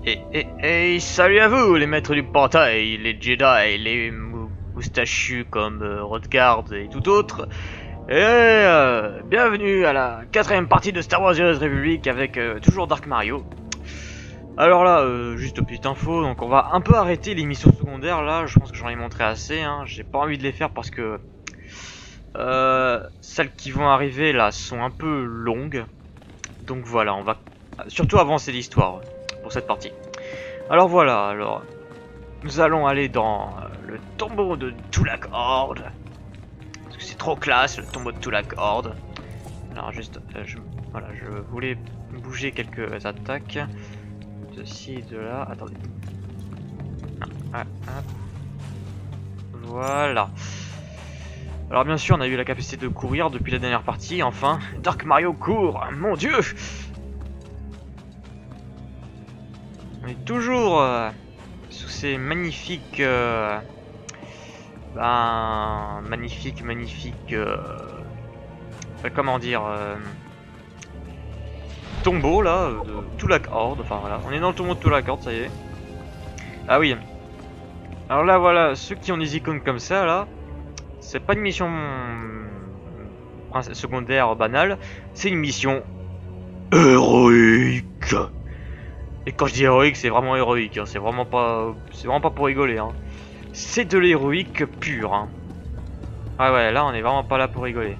Et salut à vous, les maîtres du portail, les Jedi, les moustachus comme Rodgard et tout autre. Et bienvenue à la 4ème partie de Star Wars Heroes Republic avec toujours Dark Mario. Alors là, juste petite info, donc on va un peu arrêter les missions secondaires là, je pense que j'en ai montré assez, hein. J'ai pas envie de les faire parce que celles qui vont arriver là sont un peu longues. Donc voilà, on va surtout avancer l'histoire pour cette partie. Alors voilà, nous allons aller dans le tombeau de Tulak Horde. Parce que c'est trop classe, le tombeau de Tulak Horde. Alors juste, je voulais bouger quelques attaques. De ci et de là, attendez. Voilà. Alors bien sûr, on a eu la capacité de courir depuis la dernière partie, enfin. Dark Mario court, mon dieu! On est toujours sous ces magnifiques... magnifiques... comment dire... tombeau là, de Tulak Horde, enfin voilà. On est dans le tombeau de Tulak Horde, ça y est. Ah oui. Alors là, voilà, ceux qui ont des icônes comme ça, là, c'est pas une mission secondaire banale, c'est une mission héroïque. Et quand je dis héroïque, c'est vraiment héroïque, hein. C'est vraiment pas pour rigoler, hein. C'est de l'héroïque pur, hein. Ah ouais, là on est vraiment pas là pour rigoler.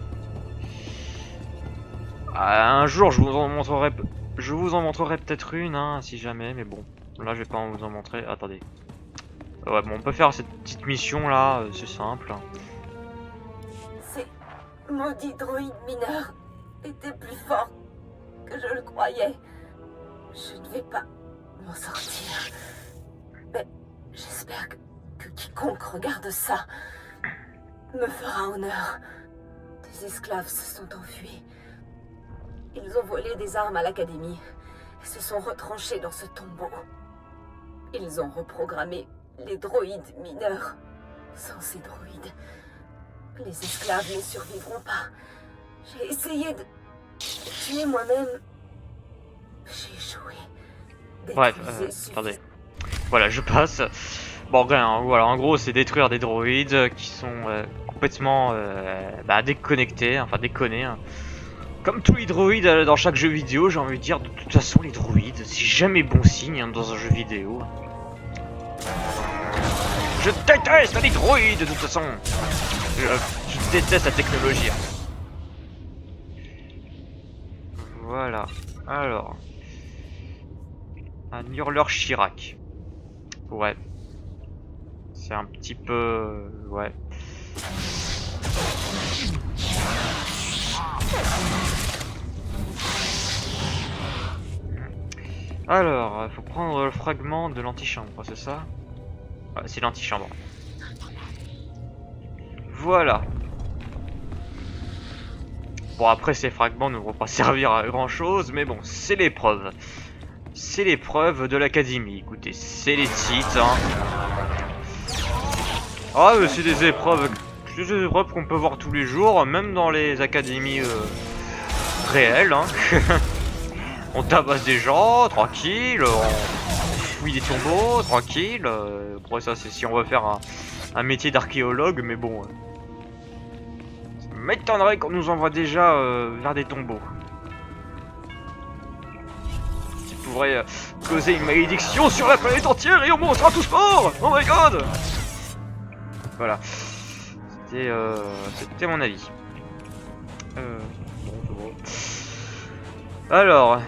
Un jour je vous en montrerai peut-être une, hein, si jamais, mais bon, là je vais pas vous en montrer. Attendez. Ouais, bon, on peut faire cette petite mission là, c'est simple. Ces maudits droïdes mineurs étaient plus forts que je le croyais. Je ne vais pas m'en sortir. Mais j'espère que quiconque regarde ça me fera honneur. Des esclaves se sont enfuis. Ils ont volé des armes à l'académie et se sont retranchés dans ce tombeau. Ils ont reprogrammé les droïdes mineurs. Sans ces droïdes, les esclaves ne survivront pas. J'ai essayé de tuer moi-même. J'ai échoué. Bref, attendez. Voilà, je passe. Bon, rien, voilà, en gros, c'est détruire des droïdes qui sont complètement déconnectés, enfin déconnés. Hein. Comme tous les droïdes dans chaque jeu vidéo, j'ai envie de dire, de toute façon, les droïdes, c'est jamais bon signe hein, dans un jeu vidéo. Je déteste les droïdes, de toute façon. Je déteste la technologie. Voilà. Alors. Un hurleur Chirac. Ouais. C'est un petit peu... Ouais. Alors, faut prendre le fragment de l'antichambre, c'est ça? Ouais, c'est l'antichambre. Voilà. Bon, après, ces fragments ne vont pas servir à grand chose, mais bon, c'est l'épreuve. C'est l'épreuve de l'académie. Écoutez, c'est les titres. Hein. Ah, mais c'est des épreuves qu'on peut voir tous les jours, même dans les académies réelles. Hein. On tabasse des gens, tranquille. On fouille des tombeaux, tranquille. Après ça, c'est si on veut faire un métier d'archéologue, mais bon. Ça m'étonnerait qu'on nous envoie déjà vers des tombeaux. Pourrait causer une malédiction sur la planète entière et on sera tous morts. Oh my god. Voilà. C'était mon avis. Bon. Alors.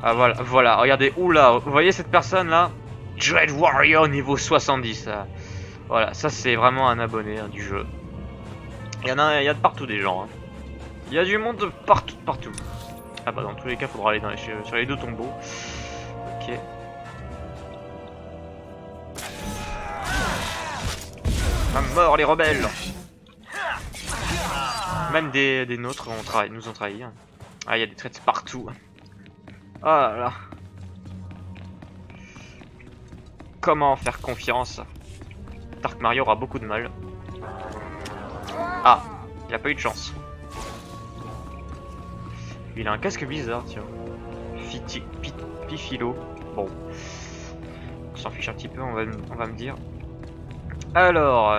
Ah voilà, regardez, oula, vous voyez cette personne là? Dread Warrior niveau 70. Voilà, ça c'est vraiment un abonné hein, du jeu. Il y a de partout des gens. Hein. Il y a du monde de partout. Ah bah dans tous les cas faudra aller sur les deux tombeaux. Ok. À mort les rebelles. Même des nôtres nous ont trahis. Ah il y a des traites partout. Ah là là. Comment faire confiance? Dark Mario aura beaucoup de mal. Ah, il a pas eu de chance. Il a un casque bizarre tiens. Pifilo. Bon. On s'en fiche un petit peu, on va me dire. Alors...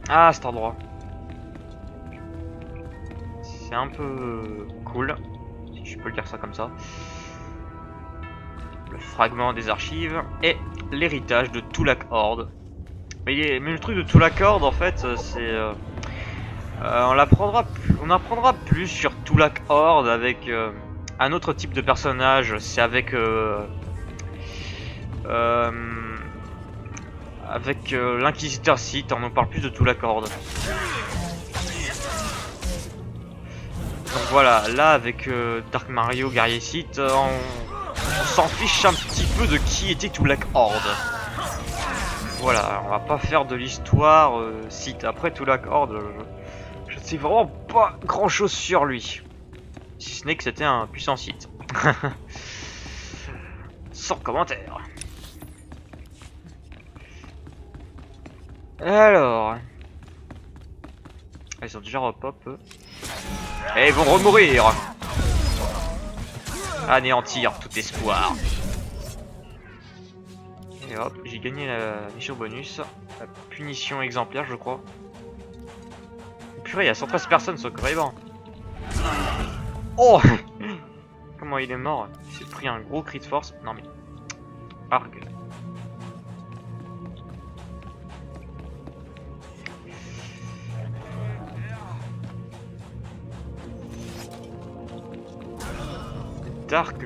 Ah, cet endroit. C'est un peu cool, si je peux le dire ça comme ça. Le fragment des archives et l'héritage de Tulak Horde. Mais le truc de Tulak Horde, en fait, c'est... on apprendra plus sur Tulak Horde avec un autre type de personnage. C'est avec... l'Inquisiteur Sith, on en parle plus de Tulak Horde. Donc voilà, là avec Dark Mario Guerrier Sith, on s'en fiche un petit peu de qui était Tulak Horde. Voilà, on va pas faire de l'histoire Sith. Après Tulak Horde, je ne sais vraiment pas grand chose sur lui. Si ce n'est que c'était un puissant Sith. Sans commentaire. Alors... Ils sont déjà repop. Et ils vont remourir. Anéantir tout espoir. Et hop, j'ai gagné la mission bonus. La punition exemplaire, je crois. Purée, il y a 113 personnes sur Corriban. Oh. Comment il est mort? Il s'est pris un gros crit de force. Non mais... Argue. Dark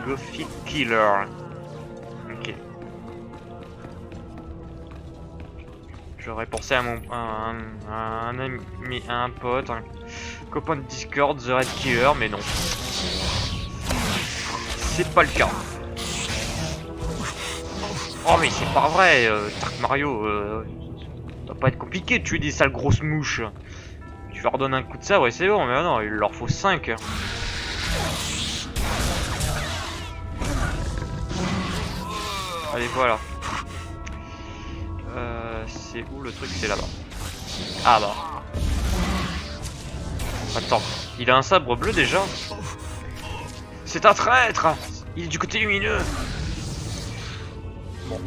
Gothic Killer. Ok. J'aurais pensé à un ami, un pote, un copain de Discord, The Red Killer, mais non. C'est pas le cas. Oh mais c'est pas vrai, Dark Mario, ça va pas être compliqué de tuer des sales grosses mouches. Tu leur donnes un coup de sabre et c'est bon, mais non, il leur faut 5. Allez, voilà. C'est où le truc? C'est là-bas. Ah bah. Attends, il a un sabre bleu déjà? C'est un traître! Il est du côté lumineux! Bon.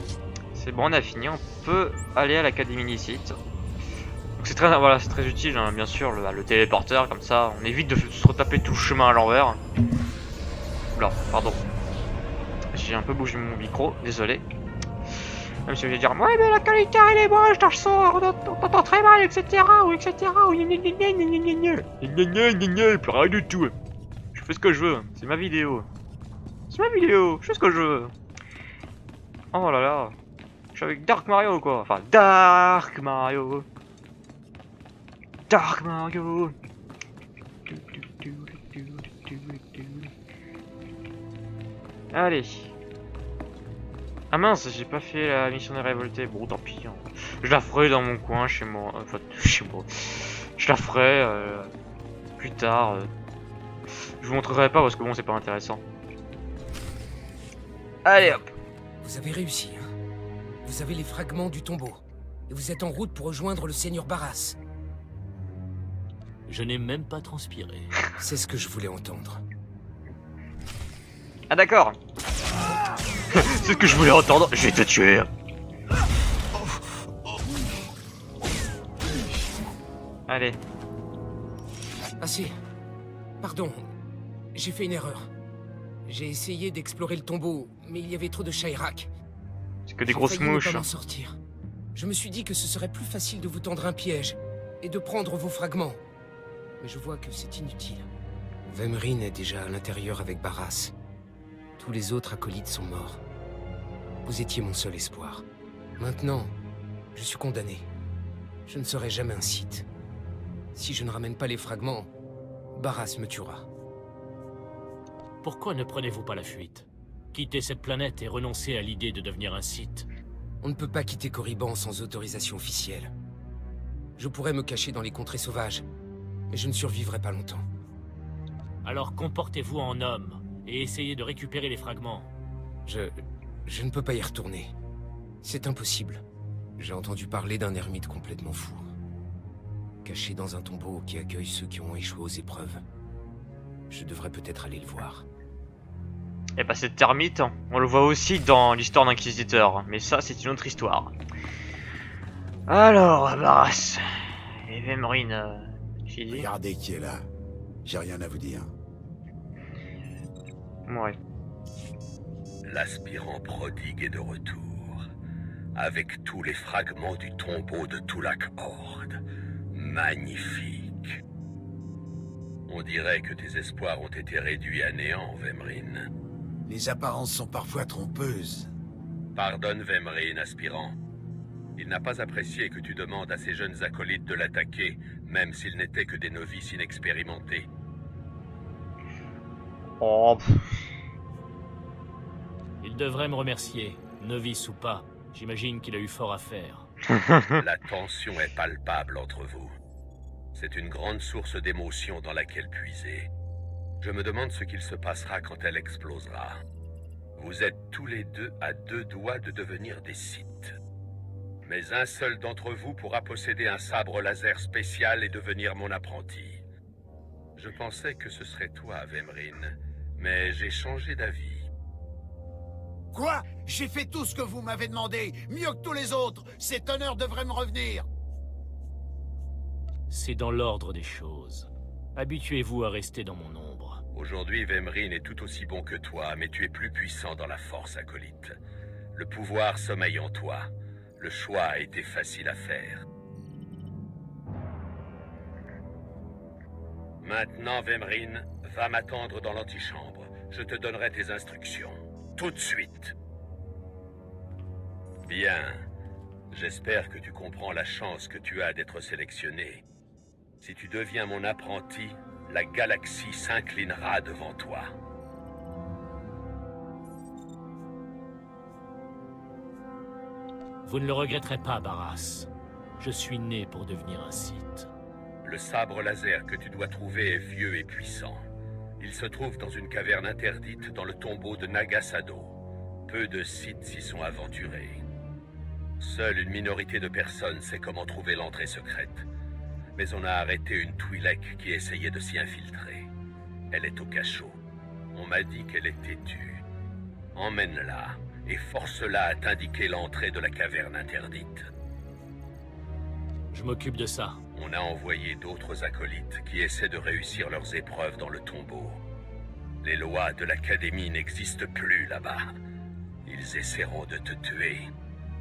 C'est bon, on a fini. On peut aller à l'académie des Sith. Donc c'est très, voilà, c'est très utile, hein, bien sûr, le téléporteur, comme ça, on évite de se retaper tout le chemin à l'envers. Oula, pardon. J'ai un peu bougé mon micro, désolé. Même si je vais dire, ouais mais la qualité elle est moche dans le son, on t'entend très mal, etc. Ou etc. Ou plus rien du tout. Je fais ce que je veux, c'est ma vidéo. C'est ma vidéo, je fais ce que je veux. Oh là là. Je suis avec Dark Mario quoi. Enfin, Dark Mario. Dark Mario. Allez. Ah mince, j'ai pas fait la mission des révoltés. Bon, tant pis. Hein. Je la ferai dans mon coin, chez moi. Enfin, chez moi. Je la ferai plus tard. Je vous montrerai pas parce que bon, c'est pas intéressant. Allez hop. Vous avez réussi, hein. Vous avez les fragments du tombeau. Et vous êtes en route pour rejoindre le seigneur Barras. Je n'ai même pas transpiré. C'est ce que je voulais entendre. Ah d'accord. C'est ce que je voulais entendre. Je vais te tuer. Allez. Assez. Pardon. J'ai fait une erreur. J'ai essayé d'explorer le tombeau, mais il y avait trop de Shyrak. C'est que des grosses mouches. Ne pas m'en sortir. Je me suis dit que ce serait plus facile de vous tendre un piège et de prendre vos fragments. Mais je vois que c'est inutile. Vemrine est déjà à l'intérieur avec Barras. Tous les autres acolytes sont morts. Vous étiez mon seul espoir. Maintenant, je suis condamné. Je ne serai jamais un Sith. Si je ne ramène pas les fragments, Barras me tuera. Pourquoi ne prenez-vous pas la fuite? Quittez cette planète et renoncez à l'idée de devenir un Sith. On ne peut pas quitter Corriban sans autorisation officielle. Je pourrais me cacher dans les contrées sauvages, mais je ne survivrai pas longtemps. Alors comportez-vous en homme et essayez de récupérer les fragments. Je ne peux pas y retourner. C'est impossible. J'ai entendu parler d'un ermite complètement fou. Caché dans un tombeau qui accueille ceux qui ont échoué aux épreuves. Je devrais peut-être aller le voir. Et bah cette termite, on le voit aussi dans l'histoire d'Inquisiteur, mais ça c'est une autre histoire. Alors, Barras et Vemrine, j'ai dit. Regardez qui est là. J'ai rien à vous dire. Ouais. L'aspirant prodigue est de retour, avec tous les fragments du tombeau de Tulak Horde. Magnifique. On dirait que tes espoirs ont été réduits à néant, Vemrine. Les apparences sont parfois trompeuses. Pardonne Vemrine, aspirant. Il n'a pas apprécié que tu demandes à ces jeunes acolytes de l'attaquer, même s'ils n'étaient que des novices inexpérimentés. Oh, Il devrait me remercier, novice ou pas. J'imagine qu'il a eu fort à faire. La tension est palpable entre vous. C'est une grande source d'émotion dans laquelle puiser. Je me demande ce qu'il se passera quand elle explosera. Vous êtes tous les deux à 2 doigts de devenir des Sith. Mais un seul d'entre vous pourra posséder un sabre laser spécial et devenir mon apprenti. Je pensais que ce serait toi, Vemrine, mais j'ai changé d'avis. Quoi? J'ai fait tout ce que vous m'avez demandé, mieux que tous les autres. Cet honneur devrait me revenir. C'est dans l'ordre des choses. Habituez-vous à rester dans mon ombre. Aujourd'hui, Vemrine est tout aussi bon que toi, mais tu es plus puissant dans la force, acolyte. Le pouvoir sommeille en toi. Le choix a été facile à faire. Maintenant, Vemrine, va m'attendre dans l'antichambre. Je te donnerai tes instructions. Tout de suite. Bien. J'espère que tu comprends la chance que tu as d'être sélectionné. Si tu deviens mon apprenti, la galaxie s'inclinera devant toi. Vous ne le regretterez pas, Barras. Je suis né pour devenir un Sith. Le sabre laser que tu dois trouver est vieux et puissant. Il se trouve dans une caverne interdite dans le tombeau de Nagasado. Peu de Sith s'y sont aventurés. Seule une minorité de personnes sait comment trouver l'entrée secrète. Mais on a arrêté une Twi'lek qui essayait de s'y infiltrer. Elle est au cachot. On m'a dit qu'elle est têtue. Emmène-la et force-la à t'indiquer l'entrée de la caverne interdite. Je m'occupe de ça. On a envoyé d'autres acolytes qui essaient de réussir leurs épreuves dans le tombeau. Les lois de l'Académie n'existent plus là-bas. Ils essaieront de te tuer.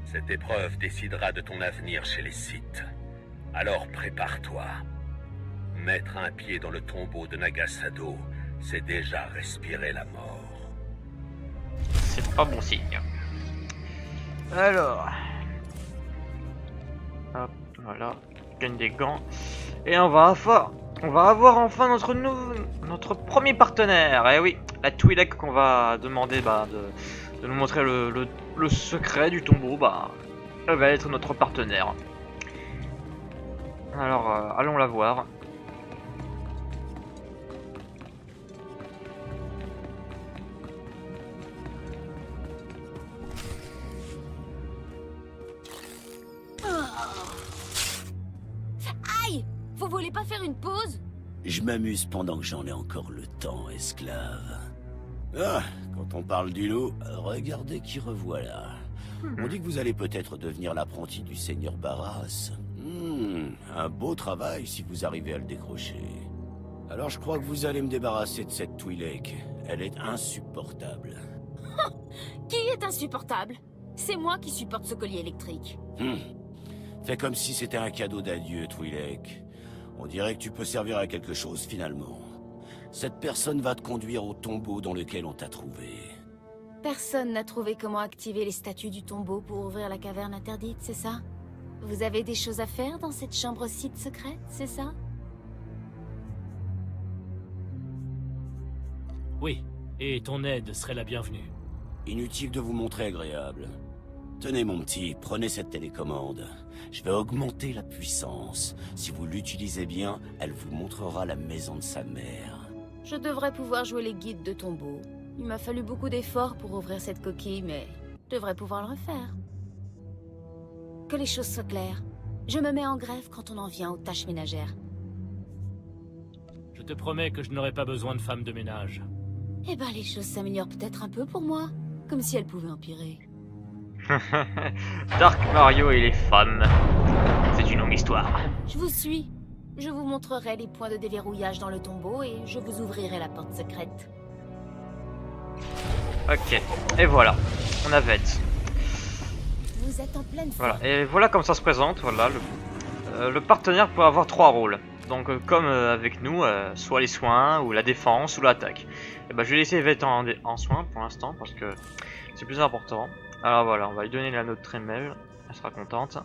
Cette épreuve décidera de ton avenir chez les Sith. Alors prépare-toi. Mettre un pied dans le tombeau de Nagasado, c'est déjà respirer la mort. c'est pas bon signe. Alors. Hop, voilà. Gagne des gants. Et on va avoir enfin notre premier partenaire. Et oui, la Twi'lek qu'on va demander de nous montrer le secret du tombeau, elle va être notre partenaire. Alors, allons la voir. Aïe! Vous voulez pas faire une pause? Je m'amuse pendant que j'en ai encore le temps, esclave. Ah, quand on parle du loup, regardez qui revoilà. On dit que vous allez peut-être devenir l'apprenti du seigneur Barras. Un beau travail si vous arrivez à le décrocher. Alors je crois que vous allez me débarrasser de cette Twi'lek. Elle est insupportable. Qui est insupportable? C'est moi qui supporte ce collier électrique. Fais comme si c'était un cadeau d'adieu, Twi'lek. On dirait que tu peux servir à quelque chose finalement. Cette personne va te conduire au tombeau dans lequel on t'a trouvé. Personne n'a trouvé comment activer les statues du tombeau pour ouvrir la caverne interdite, c'est ça? Vous avez des choses à faire dans cette chambre Sith secrète, c'est ça? Oui, et ton aide serait la bienvenue. Inutile de vous montrer agréable. Tenez mon petit, prenez cette télécommande. Je vais augmenter la puissance. Si vous l'utilisez bien, elle vous montrera la maison de sa mère. Je devrais pouvoir jouer les guides de tombeau. Il m'a fallu beaucoup d'efforts pour ouvrir cette coquille, mais je devrais pouvoir le refaire. Que les choses soient claires. Je me mets en grève quand on en vient aux tâches ménagères. Je te promets que je n'aurai pas besoin de femme de ménage. Eh ben, les choses s'améliorent peut-être un peu pour moi. Comme si elles pouvaient empirer. Dark Mario et les femmes. C'est une longue histoire. Je vous suis. Je vous montrerai les points de déverrouillage dans le tombeau et je vous ouvrirai la porte secrète. Ok, et voilà, on avait. Vous êtes en pleine forme. Voilà, et voilà comme ça se présente. Voilà, le partenaire peut avoir 3 rôles. Donc comme avec nous, soit les soins, ou la défense, ou l'attaque. Et ben, je vais laisser Yvette en soins pour l'instant, parce que c'est plus important. Alors voilà, on va lui donner l'anneau de Tremel, elle sera contente.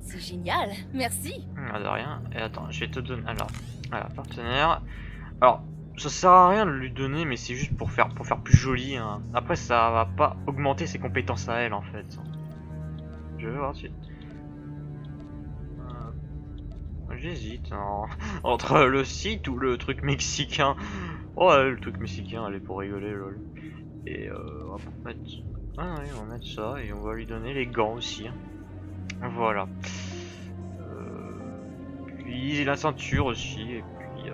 C'est génial, merci. De rien, et attends, je vais te donner, alors, voilà, partenaire. Alors, ça sert à rien de lui donner, mais c'est juste pour faire plus joli, hein. Après, ça va pas augmenter ses compétences à elle, en fait. Je vais voir ensuite. J'hésite hein, entre le site ou le truc mexicain. Oh, le truc mexicain, allez, pour rigoler, lol. Et on va mettre... Ah oui, on va mettre ça, et on va lui donner les gants aussi. Voilà. Puis la ceinture aussi, et puis...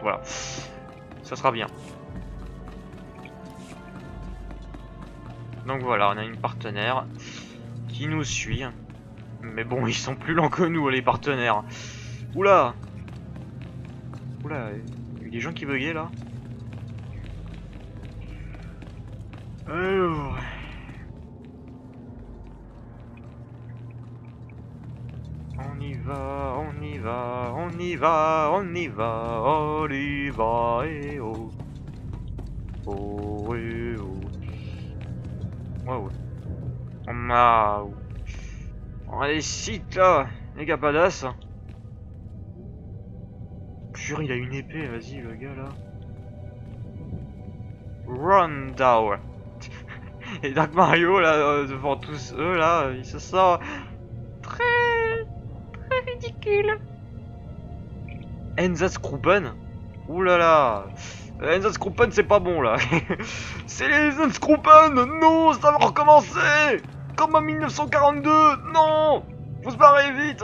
voilà. Ça sera bien. Donc voilà, on a une partenaire qui nous suit. Mais bon, ils sont plus lents que nous, les partenaires. Oula! Oula, il y a eu des gens qui buguaient là. Alors... On y va, on y va, on y va, on y va, on y va, et oh. Oh, et oh. Ouais, ouais. On a... On a des sites là, les gars badass. Pur, il a une épée, vas-y le gars là. Rundown. Et Dark Mario là, devant tous eux là, il se sent très ridicule. Enzasgruppen. Ouh là là. Enzasgruppen c'est pas bon là. C'est les Enzasgruppen. Non, ça va recommencer. Comme en 1942. Non. Faut se barrer vite.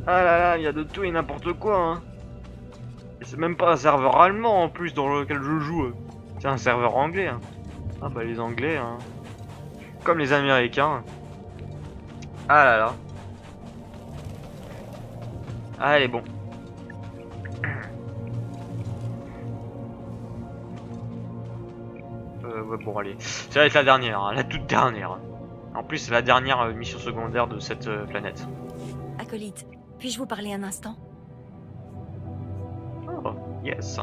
Ah là là, il y a de tout et n'importe quoi hein. Et c'est même pas un serveur allemand en plus dans lequel je joue. C'est un serveur anglais hein. Ah bah les anglais hein. Comme les américains. Ah là là. Allez bon. Ouais bon allez. Ça va être la dernière, hein, la toute dernière. En plus c'est la dernière mission secondaire de cette planète. Acolyte, puis-je vous parler un instant? Oh, yes.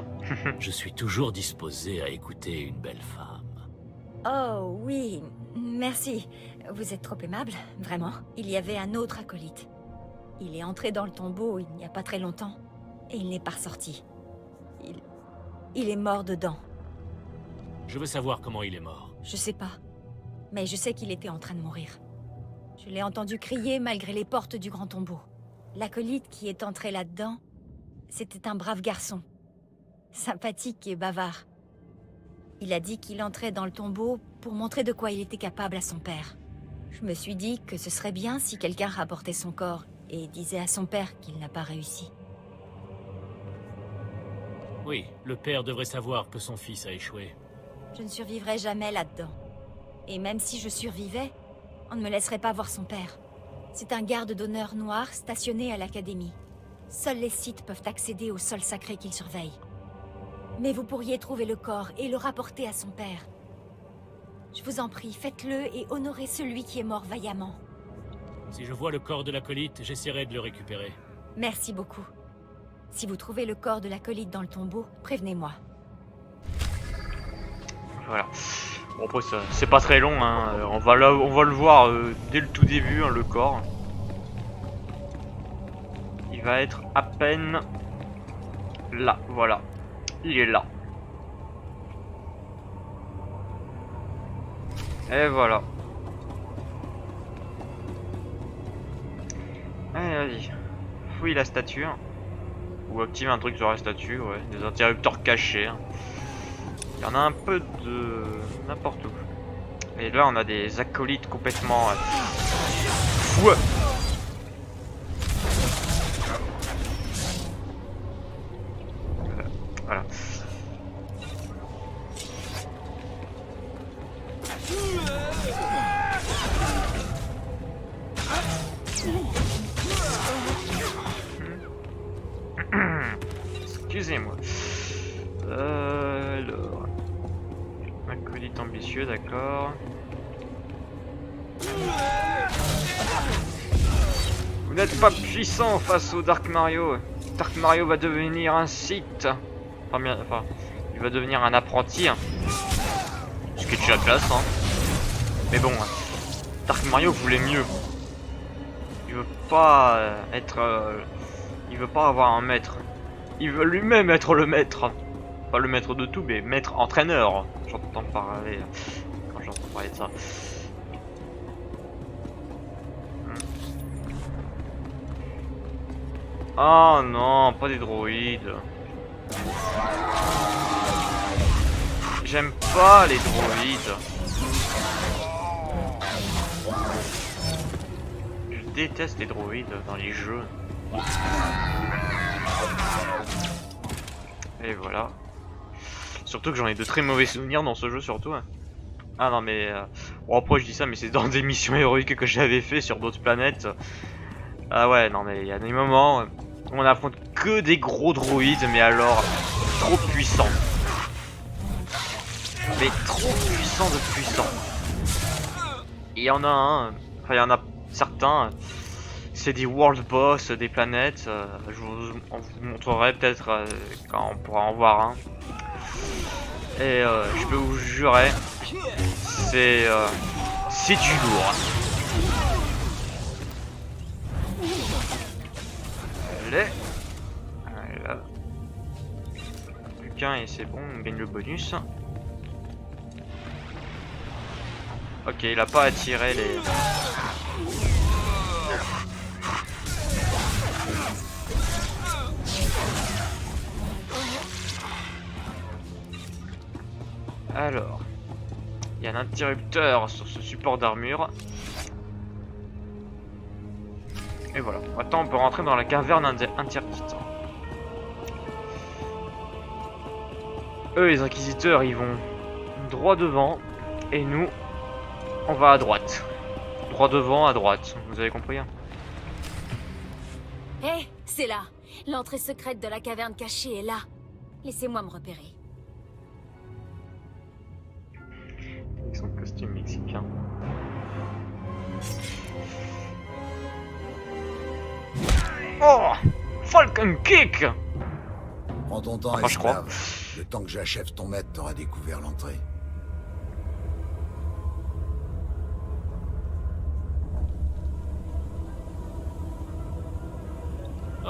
Je suis toujours disposé à écouter une belle femme. Oh oui, merci. Vous êtes trop aimable, vraiment. Il y avait un autre acolyte. Il est entré dans le tombeau il n'y a pas très longtemps, et il n'est pas ressorti. Il est mort dedans. Je veux savoir comment il est mort. Je sais pas, mais je sais qu'il était en train de mourir. Je l'ai entendu crier malgré les portes du grand tombeau. L'acolyte qui est entré là-dedans, c'était un brave garçon. Sympathique et bavard. Il a dit qu'il entrait dans le tombeau pour montrer de quoi il était capable à son père. Je me suis dit que ce serait bien si quelqu'un rapportait son corps et disait à son père qu'il n'a pas réussi. Oui, le père devrait savoir que son fils a échoué. Je ne survivrai jamais là-dedans. Et même si je survivais, on ne me laisserait pas voir son père. C'est un garde d'honneur noir stationné à l'académie. Seuls les Sith peuvent accéder au sol sacré qu'il surveille. Mais vous pourriez trouver le corps et le rapporter à son père. Je vous en prie, faites-le et honorez celui qui est mort vaillamment. Si je vois le corps de l'acolyte, j'essaierai de le récupérer. Merci beaucoup. Si vous trouvez le corps de l'acolyte dans le tombeau, prévenez-moi. Voilà. Bon après c'est pas très long hein. On va le voir dès le tout début hein, le corps. Il va être à peine là, voilà. Il est là. Et voilà. Allez vas-y. Fouille la statue. Ou active un truc sur la statue, ouais. Des interrupteurs cachés. Hein. Il y en a un peu de n'importe où. Et là on a des acolytes complètement fous. Voilà. Excusez-moi. Alors... Acolyte ambitieux, d'accord. Vous n'êtes pas puissant face au Dark Mario. Dark Mario va devenir un Sith. Enfin, il va devenir un apprenti. Ce qui est déjà classe, hein. Mais bon, Dark Mario voulait mieux. Il veut pas il veut pas avoir un maître. Il veut lui-même être le maître. Pas le maître de tout, mais maître entraîneur. J'entends parler quand j'entends parler de ça. Oh non, pas des droïdes. J'aime pas les droïdes. Je déteste les droïdes dans les jeux. Et voilà. Surtout que j'en ai de très mauvais souvenirs dans ce jeu surtout. Ah non mais... Bon après je dis ça mais c'est dans des missions héroïques que j'avais fait sur d'autres planètes. Ah ouais non mais il y a des moments où on affronte que des gros droïdes mais alors trop puissants. Mais trop puissants de puissants. Il y en a un, enfin il y en a certains, c'est des world boss des planètes. On vous montrerai peut-être quand on pourra en voir un. Et je peux vous jurer, c'est du lourd. Allez, voilà. Plus qu'un et c'est bon, on gagne le bonus. Ok, il a pas attiré les... Alors, il y a un interrupteur sur ce support d'armure. Et voilà, maintenant on peut rentrer dans la caverne interdite. Eux les inquisiteurs ils vont droit devant et nous on va à droite. Droit devant, à droite, vous avez compris hein? Hé, c'est là. L'entrée secrète de la caverne cachée est là. Laissez-moi me repérer. Avec son costume mexicain. Oh, Falcon Kick. Prends ton temps, enfin, je crois. esclave. Le temps que j'achève ton maître, t'auras découvert l'entrée.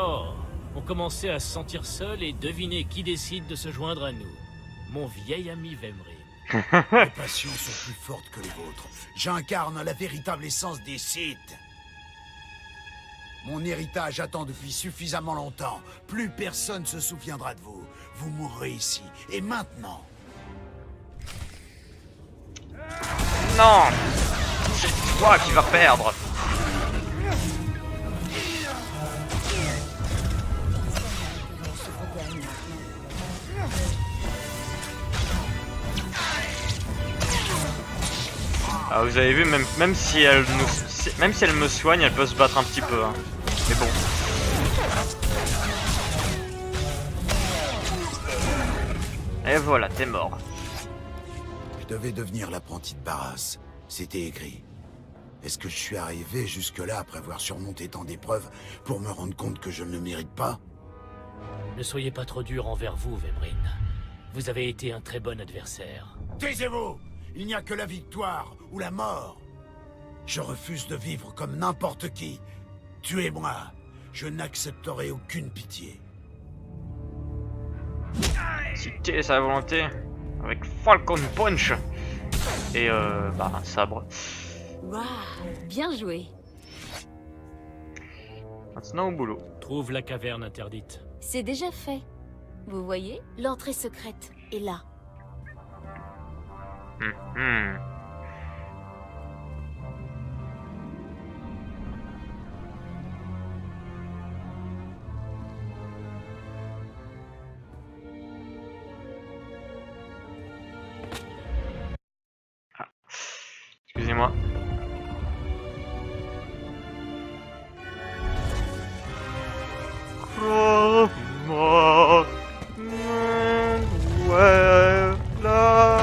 Oh, on commençait à se sentir seul et deviner qui décide de se joindre à nous. Mon vieil ami Vemrin. Mes passions sont plus fortes que les vôtres. J'incarne la véritable essence des Sith. Mon héritage attend depuis suffisamment longtemps. Plus personne se souviendra de vous. Vous mourrez ici, et maintenant. Non, c'est toi qui vas perdre. Ah, vous avez vu, même si elle me soigne, elle peut se battre un petit peu. Hein. Mais bon. Et voilà, t'es mort. Je devais devenir l'apprenti de Barras. C'était écrit. Est-ce que je suis arrivé jusque-là après avoir surmonté tant d'épreuves pour me rendre compte que je ne le mérite pas? Ne soyez pas trop dur envers vous, Vemrin. Vous avez été un très bon adversaire. Taisez-vous! Il n'y a que la victoire ou la mort. Je refuse de vivre comme n'importe qui. Tuez-moi. Je n'accepterai aucune pitié. Si t'es sa volonté, avec Falcon Punch et bah un sabre. Waouh, bien joué. Maintenant au boulot. Trouve la caverne interdite. C'est déjà fait. Vous voyez, l'entrée secrète est là. Excusez-moi. Ouais, la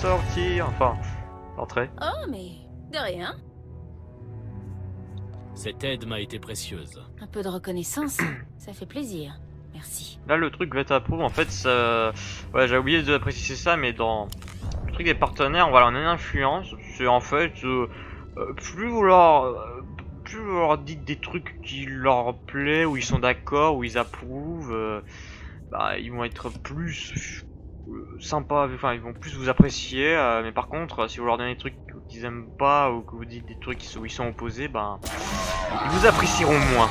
sortie, enfin, l'entrée. Oh, mais de rien. Cette aide m'a été précieuse. Un peu de reconnaissance, ça fait plaisir. Merci. Là, le truc va être approuvé. En fait, ça... ouais, j'ai oublié de préciser ça, mais dans le truc des partenaires, voilà, on a une influence. C'est en fait, plus vous leur dites des trucs qui leur plaît, où ils sont d'accord, où ils approuvent, bah, ils vont être plus sympas, enfin, ils vont plus vous apprécier. Mais par contre, si vous leur donnez des trucs qu'ils aiment pas, ou que vous dites des trucs où ils sont opposés, ben, ils vous apprécieront moins.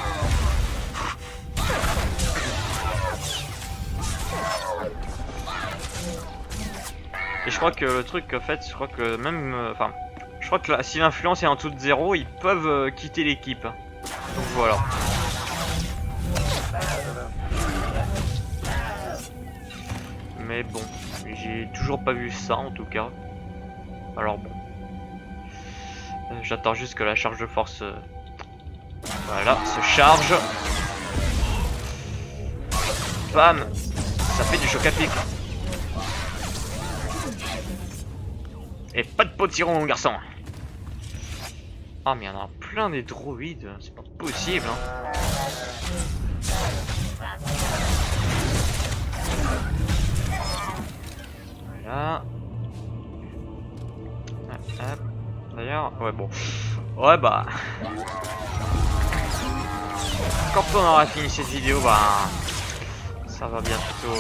Et je crois que le truc, en fait, je crois que même, enfin, je crois que là, si l'influence est en dessous de 0, ils peuvent quitter l'équipe. Donc voilà. Mais bon, j'ai toujours pas vu ça en tout cas. Alors bon, j'attends juste que la charge de force, voilà, se charge. Bam, ça fait du choc à pic. Et pas de potiron, mon garçon. Ah, mais il y en a plein des droïdes, c'est pas possible, hein. Voilà. Hop. D'ailleurs, ouais, bon. Ouais, bah. Quand on aura fini cette vidéo, bah. Ça va bientôt.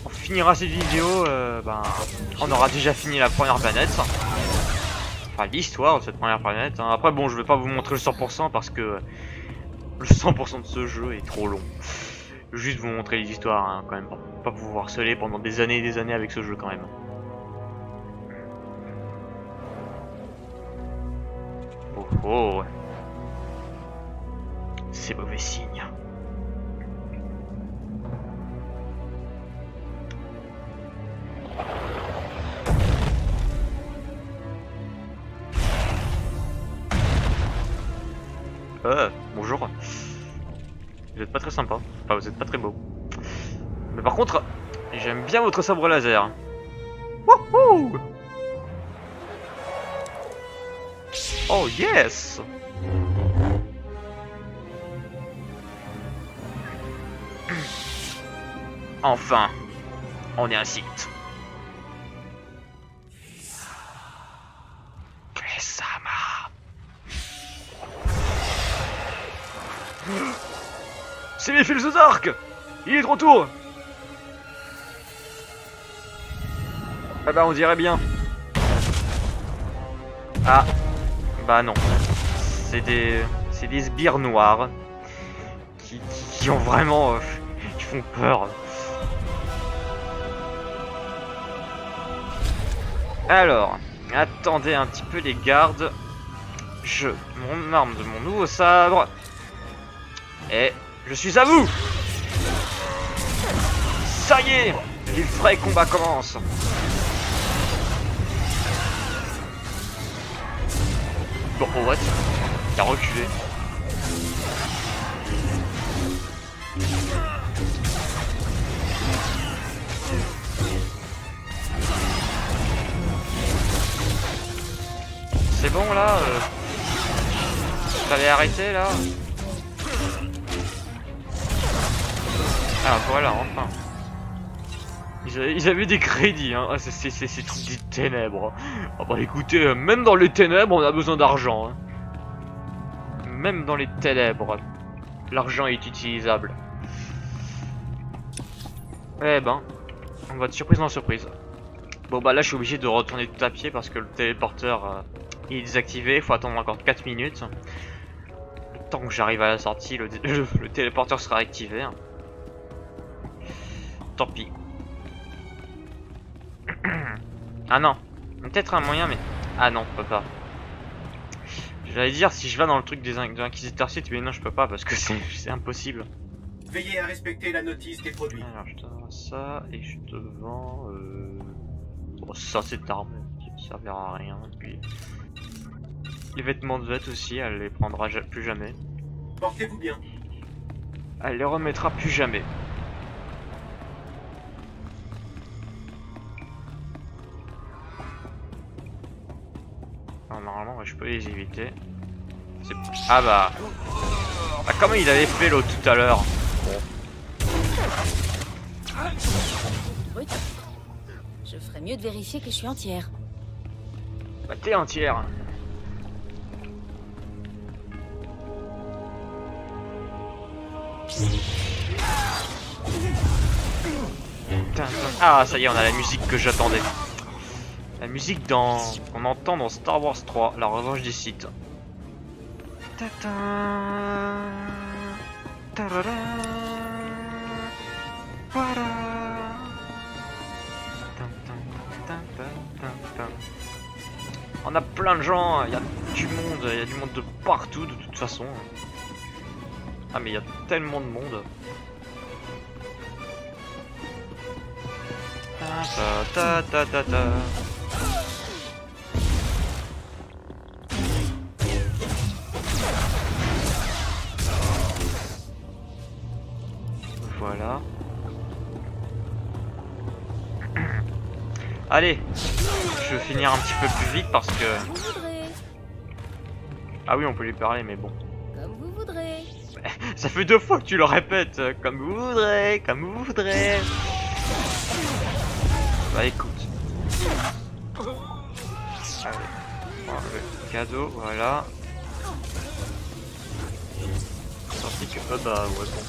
On finira cette vidéo, ben, on aura déjà fini la première planète. Enfin, l'histoire de cette première planète. Hein. Après, bon, je vais pas vous montrer le 100% parce que le 100% de ce jeu est trop long. Je vais juste vous montrer les histoires, hein, quand même. Pas vous harceler pendant des années et des années avec ce jeu, quand même. Oh oh. C'est mauvais signe. Bonjour. Vous êtes pas très sympa. Enfin, vous êtes pas très beau. Mais par contre, j'aime bien votre sabre laser. Wouhou! Oh yes! Enfin, on est un site. C'est les fils de Zark! Il est de retour! Ah bah on dirait bien. Ah. Bah non. C'est des sbires noirs. Qui ont vraiment... qui font peur. Alors, attendez un petit peu les gardes. Je m'arme de mon nouveau sabre. Et je suis à vous! Ça y est! Le vrai combat commence! Bon, what? Il a reculé. C'est bon là? Fallait arrêter là? Ah voilà, enfin. Ils avaient des crédits, hein. C'est trucs des ténèbres. Ah bah écoutez, même dans les ténèbres, on a besoin d'argent. Hein. Même dans les ténèbres, l'argent est utilisable. Eh ben, on va de surprise en surprise. Bon bah là, je suis obligé de retourner tout à pied parce que le téléporteur est désactivé. Il faut attendre encore 4 minutes. Le temps que j'arrive à la sortie, le téléporteur sera activé. Hein. Tant pis. Ah non, peut-être un moyen, mais... Ah non, je peux pas. J'allais dire si je vais dans le truc de l'Inquisiteur Sith, mais non, je peux pas parce que c'est impossible. Veillez à respecter la notice des produits. Alors, je te vends ça et je te vends... Bon, ça, c'est arme. Ça servira à rien. Et puis les vêtements de Vette aussi, elle les prendra plus jamais. Portez-vous bien. Elle les remettra plus jamais. Alors, normalement, je peux les éviter. Ah bah... Ah, comment il avait fait l'autre tout à l'heure. Brut. Je ferais mieux de vérifier que je suis entière. Bah t'es entière. Ah ça y est, on a la musique que j'attendais. La musique qu'on entend dans Star Wars 3, la revanche des Sith. On a plein de gens, il y a du monde de partout de toute façon. Ah mais il y a tellement de monde. Ta ta ta ta ta. Voilà. Allez, je vais finir un petit peu plus vite parce que... Vous voudrez. Ah oui, on peut lui parler, mais bon. Comme vous voudrez. Ça fait 2 fois que tu le répètes, comme vous voudrez, comme vous voudrez. Bah écoute. Allez, le cadeau, voilà. Sorti que... Oh bah ouais bon.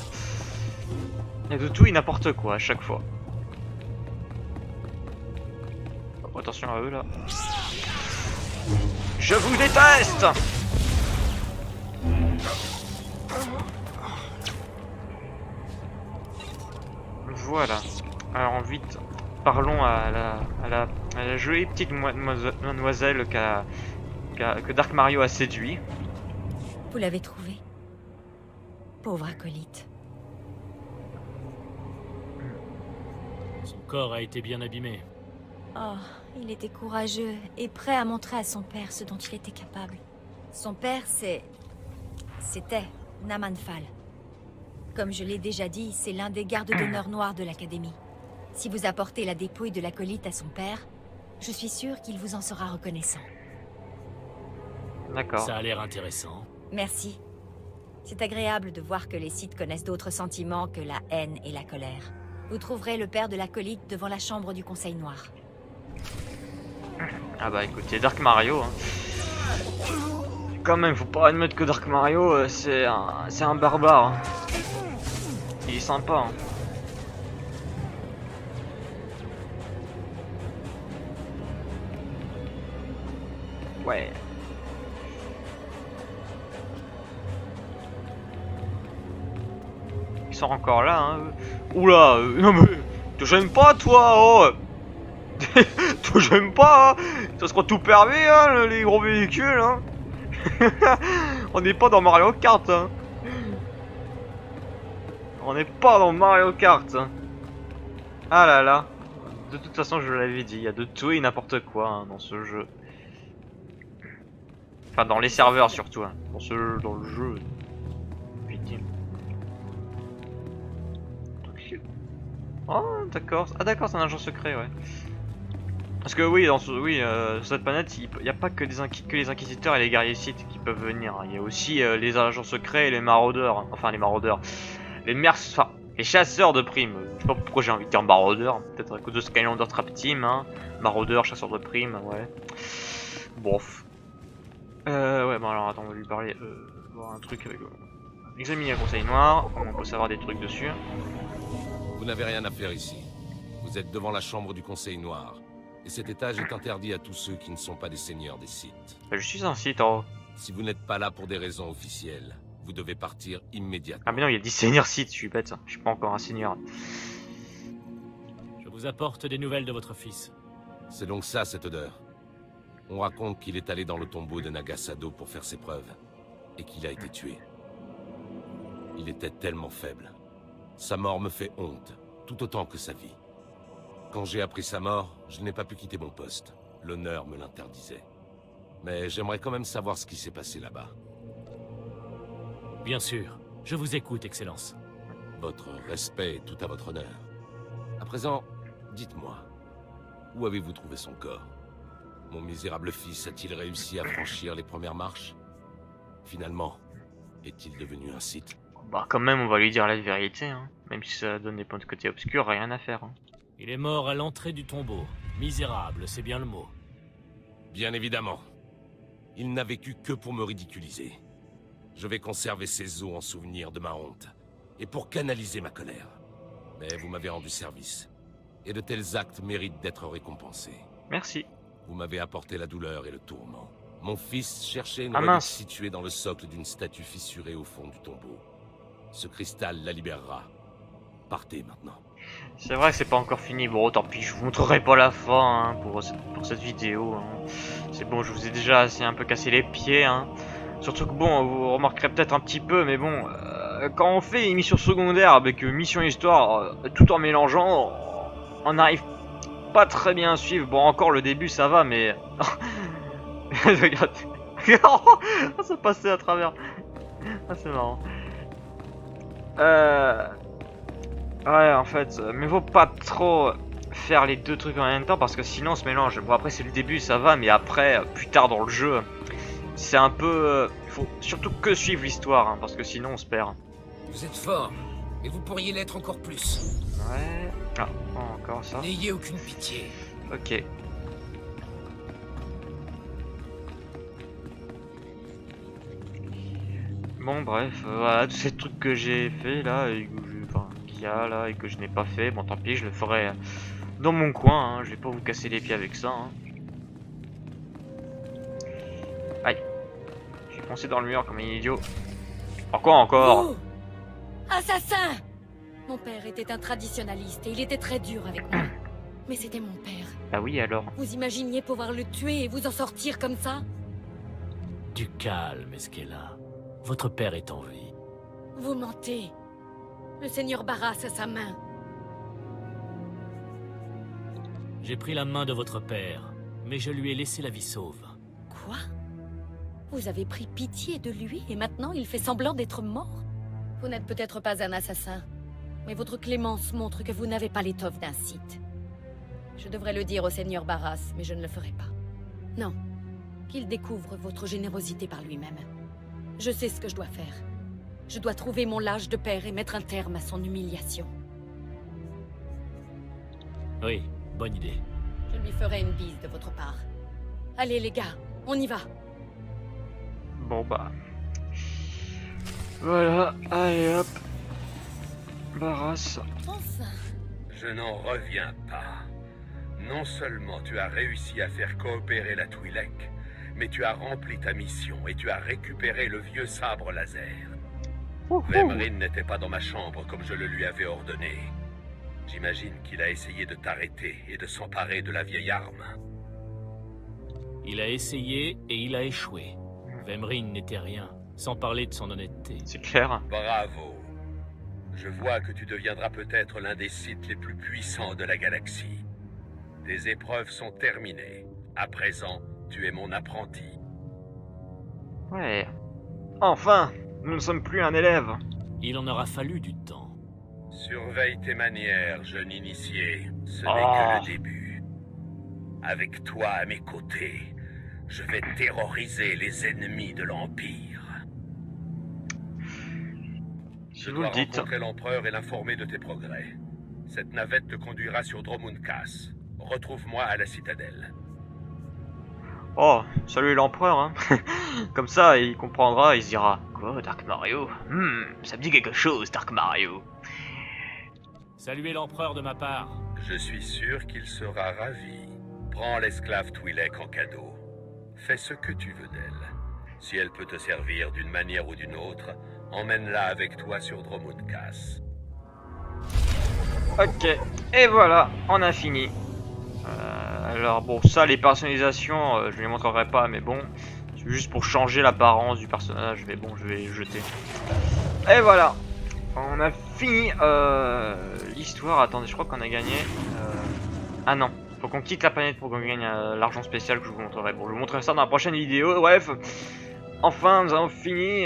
Il y a de tout et n'importe quoi à chaque fois. Oh, attention à eux là. Je vous déteste! Voilà. Alors vite, parlons à la jolie petite mademoiselle que Dark Mario a séduit. Vous l'avez trouvé? Pauvre acolyte. Son corps a été bien abîmé. Oh, il était courageux et prêt à montrer à son père ce dont il était capable. Son père, c'était Namanfal. Comme je l'ai déjà dit, c'est l'un des gardes d'honneur noirs de l'Académie. Si vous apportez la dépouille de l'acolyte à son père, je suis sûr qu'il vous en sera reconnaissant. D'accord. Ça a l'air intéressant. Merci. C'est agréable de voir que les Sith connaissent d'autres sentiments que la haine et la colère. Vous trouverez le père de l'acolyte devant la chambre du Conseil Noir. Ah bah écoutez, Dark Mario, hein. Quand même, faut pas admettre que Dark Mario, c'est un barbare. Hein. Il est sympa. Hein. Ouais. Ils sont encore là, hein. Oula, non mais, te gêne pas toi, oh. Te gêne pas, hein. Ça se croit tout permis, hein, les gros véhicules, hein. On n'est pas dans Mario Kart, hein. On n'est pas dans Mario Kart. Hein. Ah là là. De toute façon, je l'avais dit, il y a de tout et n'importe quoi hein, dans ce jeu. Enfin, dans les serveurs surtout. Hein. Dans le jeu. Putain. Oh, d'accord. Ah d'accord, c'est un agent secret, ouais. Parce que oui, sur cette planète, il n'y a pas que les inquisiteurs et les guerriers Sith qui peuvent venir. Il y a aussi les agents secrets et les maraudeurs. Enfin, les maraudeurs. Les chasseurs de primes. Je sais pas pourquoi j'ai envie de dire maraudeurs. Peut-être à cause de Skylander Trap Team. Hein. Maraudeurs, chasseurs de primes, ouais. Bof. Ouais, bon alors attends, on va lui parler. Voir un truc avec. Examiner le Conseil Noir. On peut savoir des trucs dessus. Vous n'avez rien à faire ici. Vous êtes devant la chambre du Conseil Noir. Et cet étage est interdit à tous ceux qui ne sont pas des seigneurs des Sith. Bah, je suis un Sith, oh. Si vous n'êtes pas là pour des raisons officielles, vous devez partir immédiatement. Ah mais non, il y a 10 seigneurs Sith, je suis bête. Je suis pas encore un seigneur. Je vous apporte des nouvelles de votre fils. C'est donc ça, cette odeur. On raconte qu'il est allé dans le tombeau de Nagasado pour faire ses preuves. Et qu'il a été tué. Il était tellement faible. Sa mort me fait honte, tout autant que sa vie. Quand j'ai appris sa mort, je n'ai pas pu quitter mon poste. L'honneur me l'interdisait. Mais j'aimerais quand même savoir ce qui s'est passé là-bas. Bien sûr. Je vous écoute, Excellence. Votre respect est tout à votre honneur. À présent, dites-moi, où avez-vous trouvé son corps? Mon misérable fils a-t-il réussi à franchir les premières marches? Finalement, est-il devenu un Sith? Bah quand même, on va lui dire la vérité, hein. Même si ça donne des points de côté obscurs, rien à faire. Hein. Il est mort à l'entrée du tombeau. Misérable, c'est bien le mot. Bien évidemment. Il n'a vécu que pour me ridiculiser. Je vais conserver ses os en souvenir de ma honte, et pour canaliser ma colère. Mais vous m'avez rendu service, et de tels actes méritent d'être récompensés. Merci. Vous m'avez apporté la douleur et le tourment. Mon fils cherchait une Ah, relique mince. située dans le socle d'une statue fissurée au fond du tombeau. Ce cristal la libérera. Partez maintenant. C'est vrai que c'est pas encore fini. Bon, tant pis, je vous montrerai pas la fin hein, pour cette vidéo. Hein. C'est bon, je vous ai déjà assez un peu cassé les pieds. Hein. Surtout que bon, vous remarquerez peut-être un petit peu, mais bon, quand on fait une mission secondaire avec mission histoire, tout en mélangeant, on n'arrive pas très bien à suivre. Bon, encore le début ça va, mais... Regardez. Ça passait à travers. Ah, c'est marrant. Ouais, en fait, mais faut pas trop faire les deux trucs en même temps parce que sinon on se mélange. Bon, après c'est le début, ça va, mais après, plus tard dans le jeu, c'est un peu... Il faut surtout que suivre l'histoire, hein, parce que sinon on se perd. Vous êtes fort, mais vous pourriez l'être encore plus. Ouais... Ah, encore ça. N'ayez aucune pitié. Ok. Bon bref, voilà, tous ces trucs que j'ai fait là, et que qu'il y a là, et que je n'ai pas fait, bon tant pis, je le ferai dans mon coin, hein, je vais pas vous casser les pieds avec ça. Hein. Aïe. J'ai foncé dans le mur comme un idiot. Encore, encore. Vous, assassin! Mon père était un traditionnaliste et il était très dur avec moi. Mais c'était mon père. Bah oui alors. Vous imaginiez pouvoir le tuer et vous en sortir comme ça? Du calme, Esquella. Votre père est en vie. Vous mentez. Le seigneur Barras a sa main. J'ai pris la main de votre père, mais je lui ai laissé la vie sauve. Quoi? Vous avez pris pitié de lui et maintenant il fait semblant d'être mort? Vous n'êtes peut-être pas un assassin, mais votre clémence montre que vous n'avez pas l'étoffe d'un Sith. Je devrais le dire au seigneur Barras, mais je ne le ferai pas. Non, qu'il découvre votre générosité par lui-même. Je sais ce que je dois faire. Je dois trouver mon lâche de père et mettre un terme à son humiliation. Oui, bonne idée. Je lui ferai une bise de votre part. Allez les gars, on y va. Bon bah... Voilà, allez hop. Barras. Enfin. Je n'en reviens pas. Non seulement tu as réussi à faire coopérer la Twi'lek, mais tu as rempli ta mission et tu as récupéré le vieux sabre laser. Vemrin n'était pas dans ma chambre comme je le lui avais ordonné. J'imagine qu'il a essayé de t'arrêter et de s'emparer de la vieille arme. Il a essayé et il a échoué. Vemrin n'était rien, sans parler de son honnêteté. C'est clair. Bravo. Je vois que tu deviendras peut-être l'un des Sith les plus puissants de la galaxie. Tes épreuves sont terminées. À présent, tu es mon apprenti. Ouais. Enfin, nous ne sommes plus un élève. Il en aura fallu du temps. Surveille tes manières, jeune initié. Ce n'est Oh. que le début. Avec toi à mes côtés, je vais terroriser les ennemis de l'Empire. Si Je vous dois le dites. rencontrer l'Empereur et l'informer de tes progrès. Cette navette te conduira sur Dromunkas. Retrouve-moi à la citadelle. Oh, salut l'empereur, hein. Comme ça, il comprendra, il se dira quoi, Dark Mario? Ça me dit quelque chose, Dark Mario. Saluez l'empereur de ma part. Je suis sûr qu'il sera ravi. Prends l'esclave Twi'lek en cadeau. Fais ce que tu veux d'elle. Si elle peut te servir d'une manière ou d'une autre, emmène-la avec toi sur Dromunkas. Ok, et voilà, on a fini. Alors bon, ça, les personnalisations, je les montrerai pas, mais bon, c'est juste pour changer l'apparence du personnage, mais bon, je vais les jeter. Et voilà, on a fini l'histoire. Attendez, je crois qu'on a gagné. Ah non, Faut qu'on quitte la planète pour qu'on gagne l'argent spécial que je vous montrerai. Bon, je vous montrerai ça dans la prochaine vidéo. Bref, enfin, nous avons fini.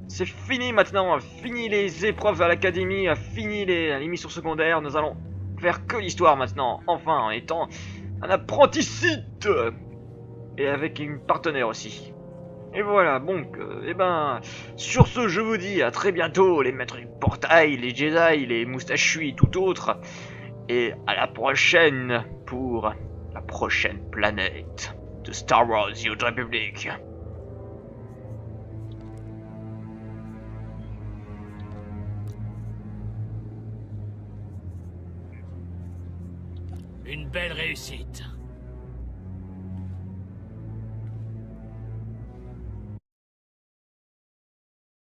C'est fini maintenant. Fini les épreuves à l'académie. Fini les missions secondaires. Nous allons faire que l'histoire maintenant. Enfin, en étant un apprenti Sith. Et avec une partenaire aussi. Et voilà, donc, sur ce, je vous dis à très bientôt, les maîtres du portail, les Jedi, les moustachus et tout autre. Et à la prochaine pour la prochaine planète de Star Wars The Old Republic. Une belle réussite.